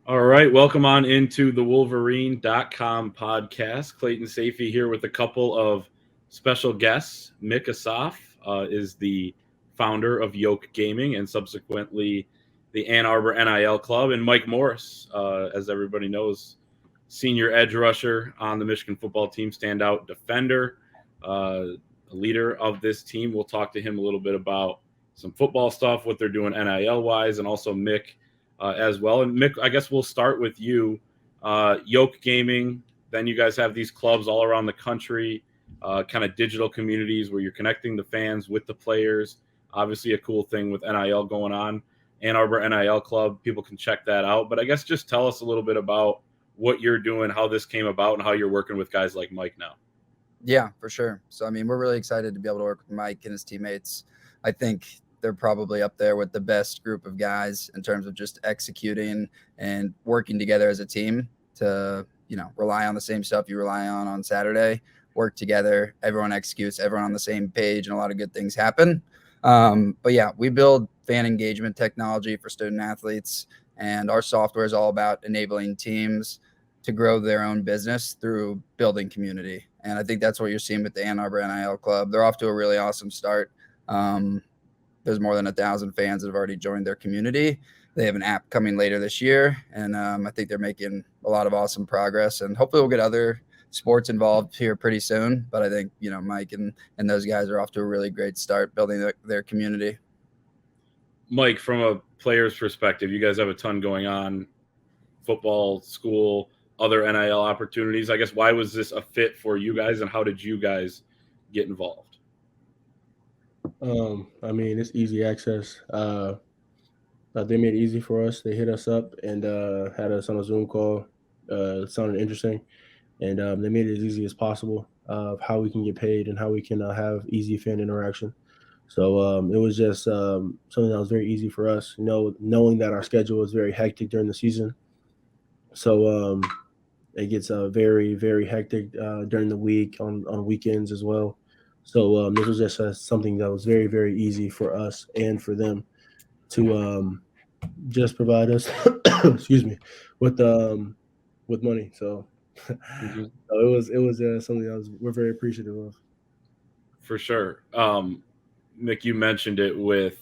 All right, welcome on into the Wolverine.com podcast. Clayton Sayfie here with a couple of special guests. Mick Assaf is the founder of YOKE Gaming and subsequently the Ann Arbor NIL Club. And Mike Morris, as everybody knows, senior edge rusher on the Michigan football team, standout defender, leader of this team. We'll talk to him a little bit about some football stuff, what they're doing NIL wise, and also Mick as well. And Mick, I guess we'll start with you. Yoke Gaming. Then you guys have these clubs all around the country, kind of digital communities where you're connecting the fans with the players. Obviously, a cool thing with NIL going on. Ann Arbor NIL Club. People can check that out. But I guess just tell us a little bit about what you're doing, how this came about, and how you're working with guys like Mike now. Yeah, for sure. So, we're really excited to be able to work with Mike and his teammates. I think they're probably up there with the best group of guys in terms of just executing and working together as a team to, rely on the same stuff you rely on Saturday, work together, everyone executes, everyone on the same page, and a lot of good things happen. But yeah, we build fan engagement technology for student athletes, and our software is all about enabling teams to grow their own business through building community. And I think that's what you're seeing with the Ann Arbor NIL Club. They're off to a really awesome start. There's more than 1,000 fans that have already joined their community. They have an app coming later this year, and I think they're making a lot of awesome progress. And hopefully, we'll get other sports involved here pretty soon. But I think Mike and those guys are off to a really great start building their community. Mike, from a player's perspective, you guys have a ton going on, football, school, other NIL opportunities. I guess why was this a fit for you guys, and how did you guys get involved? It's easy access. They made it easy for us. They hit us up and had us on a Zoom call. It sounded interesting, and they made it as easy as possible of how we can get paid and how we can have easy fan interaction. So it was just something that was very easy for us. Knowing that our schedule was very hectic during the season, so it gets very very hectic during the week on weekends as well. So this was just something that was very very easy for us and for them to just provide us, excuse me, with money. So, Mm-hmm. so it was something that we're very appreciative of. For sure. Mick, you mentioned it with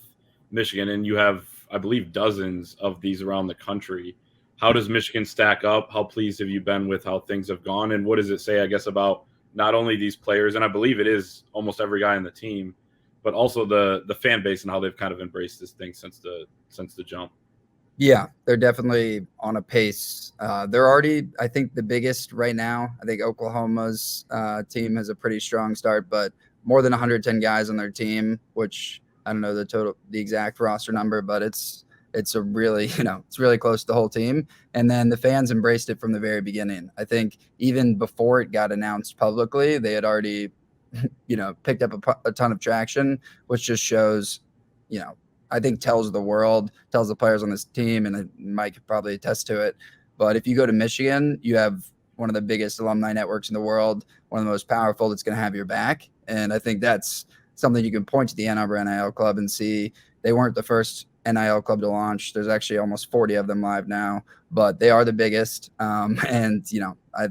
Michigan, and you have, I believe, dozens of these around the country. How does Michigan stack up? How pleased have you been with how things have gone? And what does it say, I guess, about not only these players, and I believe it is almost every guy on the team, but also the fan base and how they've kind of embraced this thing since the jump? Yeah, they're definitely on a pace. They're already, I think, the biggest right now. I think Oklahoma's team has a pretty strong start, but more than 110 guys on their team, which I don't know the exact roster number, but it's a really, it's really close to the whole team. And then the fans embraced it from the very beginning. I think even before it got announced publicly, they had already, picked up a ton of traction, which just shows, I think tells the world, tells the players on this team, and Mike could probably attest to it. But if you go to Michigan, you have one of the biggest alumni networks in the world, one of the most powerful that's going to have your back. And I think that's something you can point to the Ann Arbor NIL Club and see they weren't the first NIL club to launch. There's actually almost 40 of them live now, but they are the biggest. And,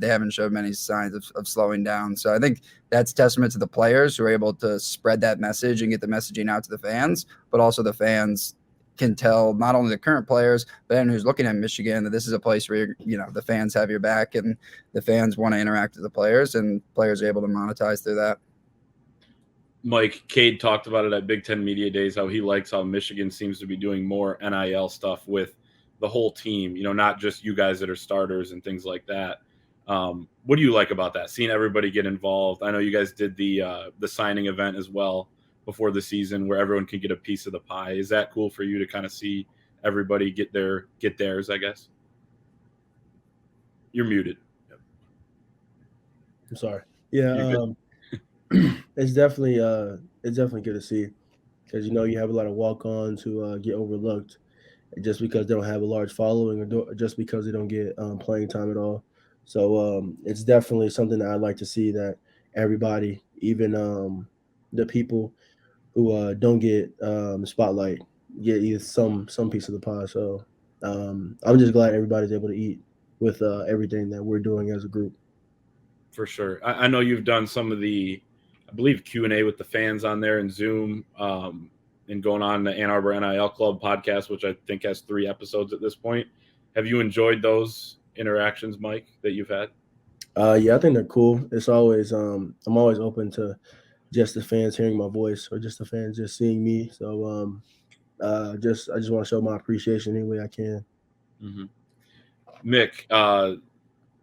they haven't showed many signs of slowing down. So I think that's testament to the players who are able to spread that message and get the messaging out to the fans, but also the fans can tell not only the current players, but anyone who's looking at Michigan that this is a place where, the fans have your back and the fans want to interact with the players and players are able to monetize through that. Mike Cade talked about it at Big Ten Media Days, how he likes how Michigan seems to be doing more NIL stuff with the whole team, not just you guys that are starters and things like that. What do you like about that? Seeing everybody get involved. I know you guys did the signing event as well before the season where everyone can get a piece of the pie. Is that cool for you to kind of see everybody get theirs, I guess? You're muted. Yep. I'm sorry. You're good. Yeah, it's definitely good to see because you have a lot of walk-ons who get overlooked just because they don't have a large following or just because they don't get playing time at all. So it's definitely something that I'd like to see that everybody, even the people who don't get spotlight, get either some piece of the pie. So I'm just glad everybody's able to eat with everything that we're doing as a group. For sure. I know you've done some of the, I believe, Q&A with the fans on there in Zoom, and going on the Arbor NIL Club podcast, which I think has 3 episodes at this point. Have you enjoyed those interactions, Mike, that you've had? Yeah, I think they're cool. It's always I'm always open to just the fans hearing my voice or just the fans just seeing me. So I just want to show my appreciation any way I can. Mm-hmm. Mick,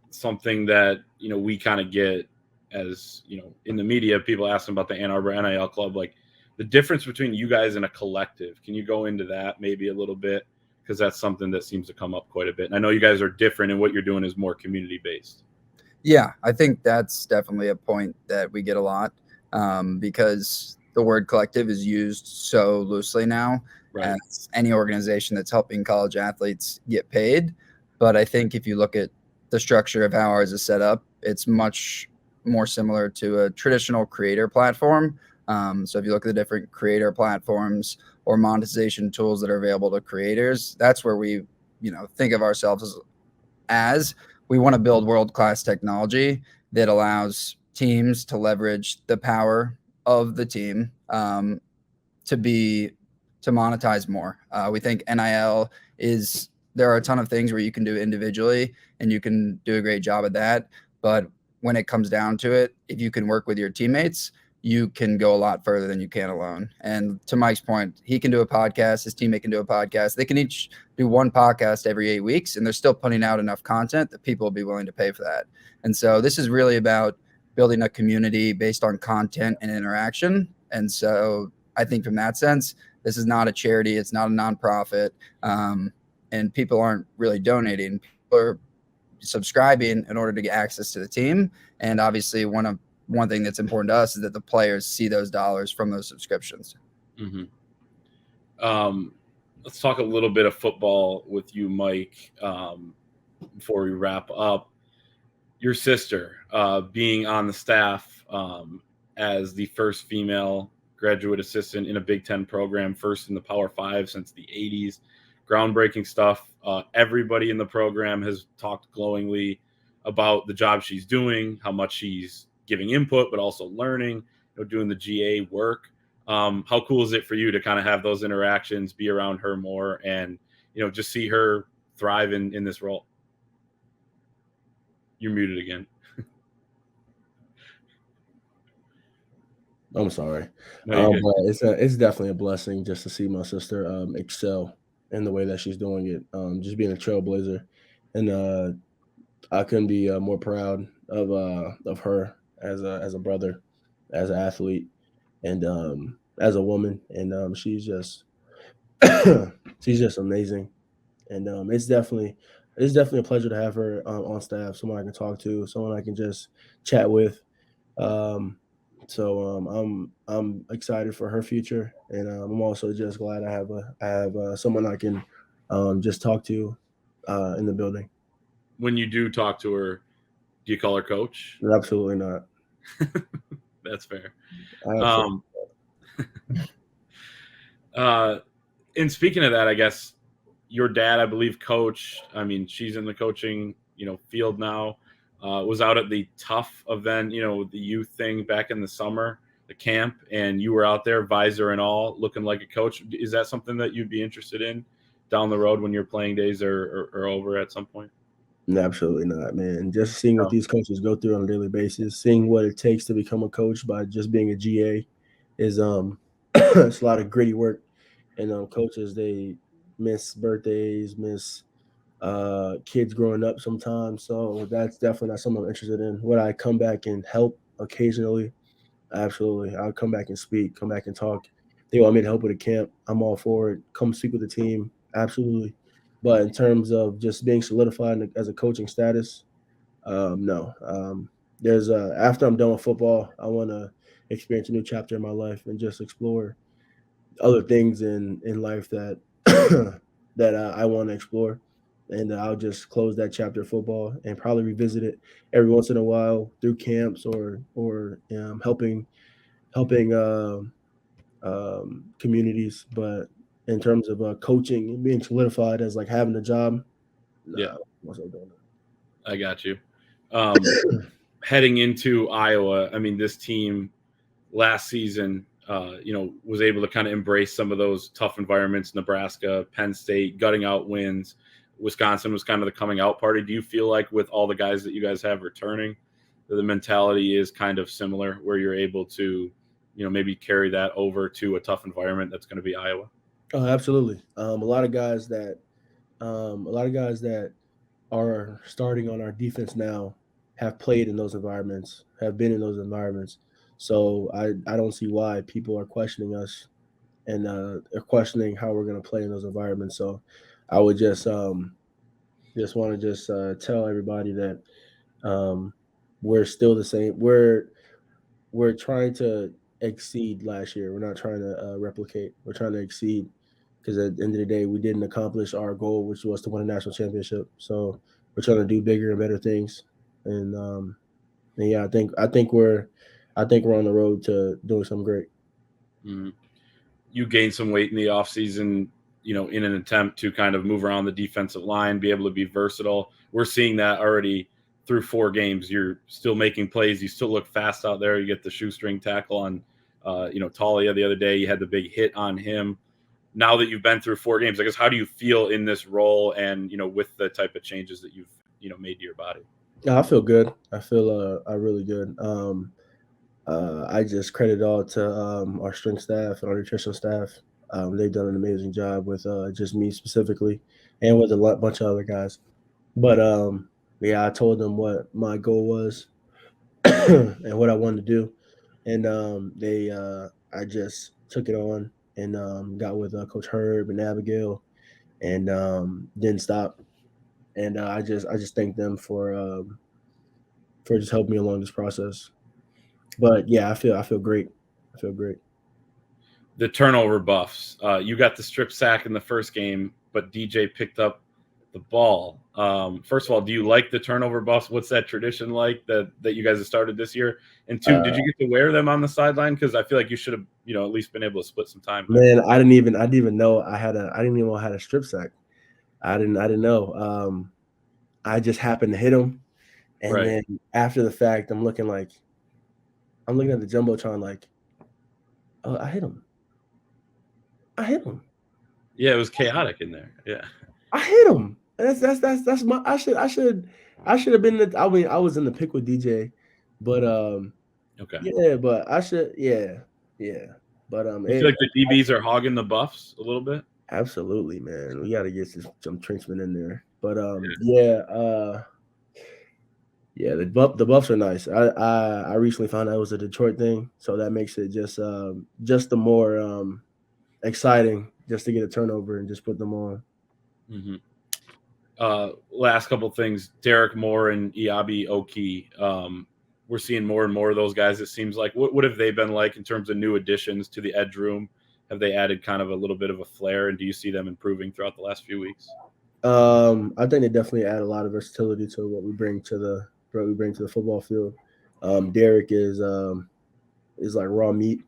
something that we kind of get as in the media, people asking about the Ann Arbor NIL Club, like the difference between you guys and a collective. Can you go into that maybe a little bit, because that's something that seems to come up quite a bit, and I know you guys are different and what you're doing is more community based. Yeah, I think that's definitely a point that we get a lot, because the word collective is used so loosely now, Right. as any organization that's helping college athletes get paid. But I think if you look at the structure of how ours is set up, it's much more similar to a traditional creator platform. So if you look at the different creator platforms or monetization tools that are available to creators, that's where we, think of ourselves as we want to build world-class technology that allows teams to leverage the power of the team, to monetize more. We think NIL is, there are a ton of things where you can do individually and you can do a great job at that. But when it comes down to it, if you can work with your teammates, you can go a lot further than you can alone. And to Mike's point, he can do a podcast, his teammate can do a podcast. They can each do one podcast every 8 weeks, and they're still putting out enough content that people will be willing to pay for that. And so this is really about building a community based on content and interaction. And so I think from that sense, this is not a charity. It's not a nonprofit. And people aren't really donating. People are subscribing in order to get access to the team. And obviously one thing that's important to us is that the players see those dollars from those subscriptions. Mm-hmm. Let's talk a little bit of football with you, Mike, before we wrap up. Your sister, being on the staff as the first female graduate assistant in a Big Ten program, first in the Power 5 since the 80s. Groundbreaking stuff. Everybody in the program has talked glowingly about the job she's doing, how much she's giving input, but also learning, doing the GA work. How cool is it for you to kind of have those interactions, be around her more, and just see her thrive in this role? You're muted again. I'm sorry, No, but it's definitely a blessing just to see my sister excel in the way that she's doing it. Just being a trailblazer, and I couldn't be more proud of her as a brother, as an athlete, and as a woman. And she's just she's just amazing. And it's definitely a pleasure to have her on staff, someone I can talk to, someone I can just chat with. So I'm excited for her future, and I'm also just glad I have someone I can just talk to in the building. When you do talk to her, do you call her coach? Absolutely not. That's fair. Absolutely. And speaking of that, I guess your dad, I believe, coached. I mean, she's in the coaching, field now. Was out at the Tough event, the youth thing back in the summer, the camp, and you were out there, visor and all, looking like a coach. Is that something that you'd be interested in down the road when your playing days are over at some point? No, absolutely not, man. Just seeing what these coaches go through on a daily basis, seeing what it takes to become a coach by just being a GA is it's a lot of gritty work. And coaches, they miss birthdays, miss kids growing up sometimes. So that's definitely not something I'm interested in. Would I come back and help occasionally? Absolutely. I'll come back and speak, come back and talk. They want me to help with a camp. I'm all for it. Come speak with the team. Absolutely. But in terms of just being solidified as a coaching status, no. There's after I'm done with football, I want to experience a new chapter in my life and just explore other things in life that that I want to explore. And I'll just close that chapter of football and probably revisit it every once in a while through camps or helping communities. But in terms of coaching and being solidified as like having a job. Yeah. What's up doing that? I got you. Heading into Iowa, I mean, this team last season, was able to kind of embrace some of those tough environments. Nebraska, Penn State, gutting out wins. Wisconsin was kind of the coming out party. Do you feel like with all the guys that you guys have returning, the mentality is kind of similar, where you're able to, maybe carry that over to a tough environment that's going to be Iowa? Oh, absolutely. A lot of guys that are starting on our defense now have played in those environments, have been in those environments. So I don't see why people are questioning us and are questioning how we're going to play in those environments. So I would just want to tell everybody that we're still the same. We're trying to exceed last year. We're not trying to replicate. We're trying to exceed, because at the end of the day, we didn't accomplish our goal, which was to win a national championship. So we're trying to do bigger and better things. And yeah, I think we're on the road to doing something great. Mm-hmm. You gained some weight in the offseason, in an attempt to kind of move around the defensive line, be able to be versatile. We're seeing that already through 4 games. You're still making plays. You still look fast out there. You get the shoestring tackle on, Talia the other day. You had the big hit on him. Now that you've been through 4 games, I guess, how do you feel in this role and, with the type of changes that you've, made to your body? I feel good. I feel really good. I just credit all to our strength staff and our nutrition staff. They've done an amazing job with just me specifically, and with a bunch of other guys. But yeah, I told them what my goal was and what I wanted to do, and I just took it on and got with Coach Herb and Abigail, and didn't stop. And I just thank them for just helping me along this process. But yeah, I feel great. I feel great. The turnover buffs. You got the strip sack in the first game, but DJ picked up the ball. First of all, do you like the turnover buffs? What's that tradition like that you guys have started this year? And 2, did you get to wear them on the sideline? Because I feel like you should have, at least been able to split some time. Man, I didn't even know I didn't even know I had a strip sack. I didn't know. I just happened to hit him, and then after the fact, I'm looking at the jumbotron like, oh, I hit him. Yeah, it was chaotic in there. Yeah, I hit him. That's my. I should have been. I was in the pick with DJ, but okay. Yeah, but I should. Yeah. But I feel like the DBs are hogging the buffs a little bit. Absolutely, man. We got to get some Trenchman in there. But yeah, the buffs are nice. I recently found out it was a Detroit thing, so that makes it just the more exciting just to get a turnover and just put them on. Mm-hmm. Last couple things, Derek Moore and Iabi Oki. We're seeing more and more of those guys. It seems like. What have they been like in terms of new additions to the edge room? Have they added kind of a little bit of a flair, and do you see them improving throughout the last few weeks? I think they definitely add a lot of versatility to what we bring to the football field. Derek is like raw meat.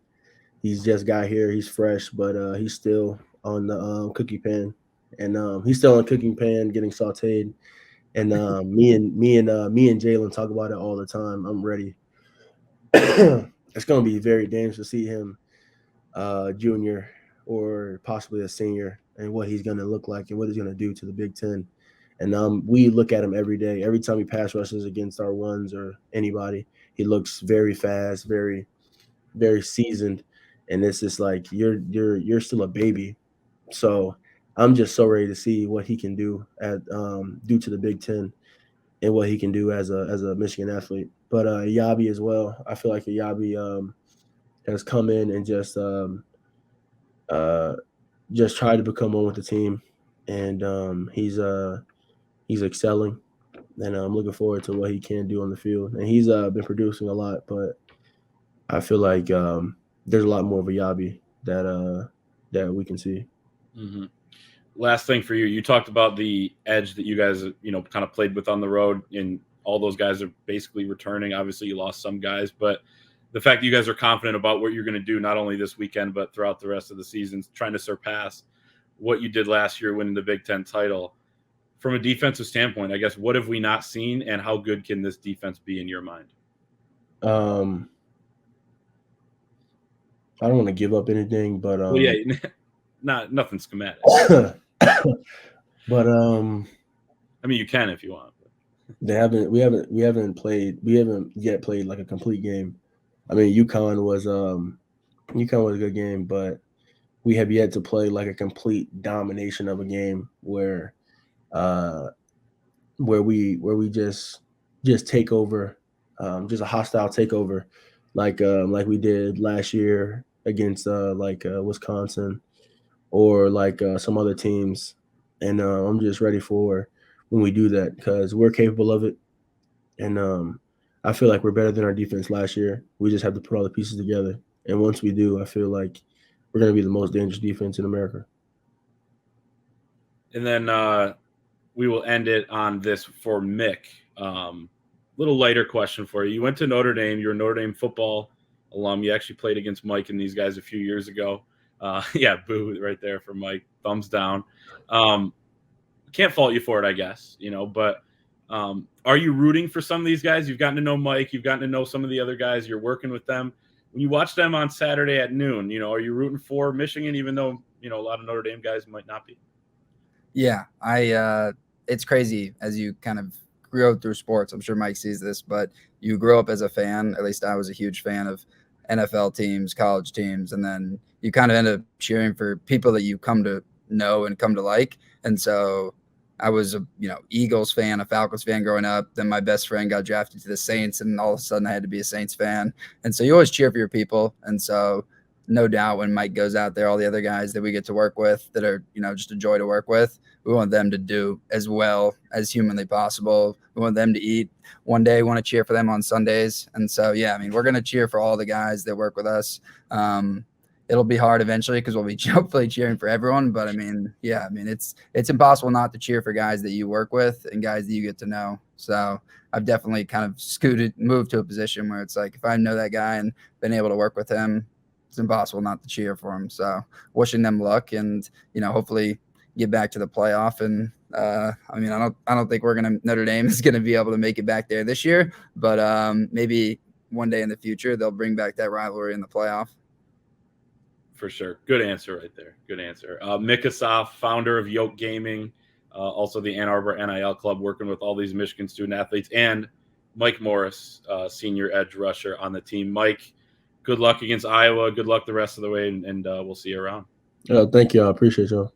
He's just got here. He's fresh, but he's still on the cookie pan, and he's still on the cooking pan getting sautéed. And me and Jalen talk about it all the time. I'm ready. It's going to be very dangerous to see him junior or possibly a senior, and what he's going to look like and what he's going to do to the Big Ten. And we look at him every day. Every time he pass rushes against our ones or anybody, he looks very fast, very, very seasoned. And it's just like you're still a baby. So I'm just so ready to see what he can do due to the Big Ten and what he can do as a Michigan athlete. But Yabi as well. I feel like Yabi has come in and just tried to become one with the team, and he's excelling, and I'm looking forward to what he can do on the field. And he's been producing a lot, but I feel like there's a lot more of a Yabi that we can see. Mm-hmm. Last thing for you, you talked about the edge that you guys, kind of played with on the road, and all those guys are basically returning. Obviously, you lost some guys, but the fact that you guys are confident about what you're going to do, not only this weekend, but throughout the rest of the season, trying to surpass what you did last year winning the Big Ten title. From a defensive standpoint, I guess, what have we not seen, and how good can this defense be in your mind? I don't want to give up anything, but Well, yeah, nothing schematic. But I mean, you can if you want. we haven't yet played like a complete game. I mean, UConn was a good game, but we have yet to play like a complete domination of a game where we just take over, just a hostile takeover, like we did last year against Wisconsin or like some other teams. And I'm just ready for when we do that because we're capable of it. And I feel like we're better than our defense last year. We just have to put all the pieces together. And once we do, I feel like we're going to be the most dangerous defense in America. And then we will end it on this for Mick. Little lighter question for you. You went to Notre Dame. You're a Notre Dame football alum. You actually played against Mike and these guys a few years ago. Yeah, boo right there for Mike. Thumbs down. Can't fault you for it, I guess, but are you rooting for some of these guys? You've gotten to know Mike. You've gotten to know some of the other guys. You're working with them. When you watch them on Saturday at noon, are you rooting for Michigan, even though, a lot of Notre Dame guys might not be? Yeah, it's crazy as you kind of grew up through sports. I'm sure Mike sees this, but you grow up as a fan. At least I was a huge fan of NFL teams, college teams, and then you kind of end up cheering for people that you come to know and come to like. And so I was a Eagles fan, a Falcons fan growing up. Then my best friend got drafted to the Saints, and all of a sudden I had to be a Saints fan. And so you always cheer for your people. And so no doubt when Mike goes out there, all the other guys that we get to work with that are, just a joy to work with, we want them to do as well as humanly possible. We want them to eat. One day, we want to cheer for them on Sundays. And so, yeah, I mean, we're going to cheer for all the guys that work with us. It'll be hard eventually because we'll be hopefully cheering for everyone. But I mean, yeah, I mean, it's impossible not to cheer for guys that you work with and guys that you get to know. So I've definitely kind of moved to a position where it's like, if I know that guy and been able to work with him, it's impossible not to cheer for him. So wishing them luck and, hopefully get back to the playoff. And I mean, I don't think Notre Dame is going to be able to make it back there this year, but maybe one day in the future, they'll bring back that rivalry in the playoff. For sure. Good answer right there. Good answer. Mick Assaf, founder of YOKE Gaming, also the Arbor NIL Club, working with all these Michigan student athletes, and Mike Morris, senior edge rusher on the team. Mike, good luck against Iowa. Good luck the rest of the way, and we'll see you around. Thank you. I appreciate y'all.